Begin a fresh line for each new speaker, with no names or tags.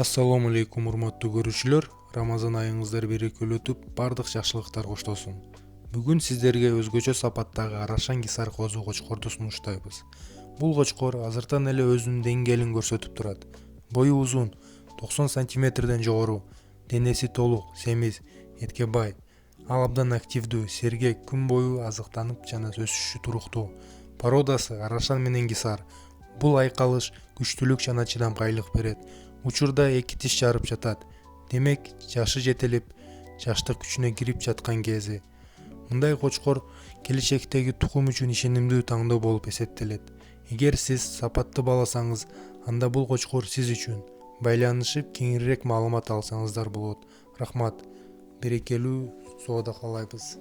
Ассаламу алейкум урматтуу көрүүчүлөр, Рамазан айыңыздар берекелүү өтүп, бардык жакшылыктар коштолсун. Бүгүн сиздерге өзгөчө сапаттагы Арашан Кисар козу кочкорду сунуштайбыз. Бул кочкор азыртан эле өзүнүн деңгээлин көрсөтүп турат. Бою узун, 90 сантиметрден жогору, денеси толук, семиз, этке бай. Ал абдан активдүү, сергек, күн бою азыктанып жана өсүшү туруктуу. Породасы Арашан менен Кисар. Бул айкалыш күчтүүлүк жана чыдамкайлык берет. Учурда 2 тиш жарып жатат. Демек, жашы жетелип, жаштык күчүнө кирип жаткан кези. Мындай кочкор келечектеги тукум үчүн ишенимдүү тандоо болуп эсептелет. Эгер сиз сапатты бааласаңыз, анда бул кочкор сиз үчүн. Байланышып, кеңирээк маалымат алсаңыздар болот. Рахмат. Берекелүү соода каалайбыз.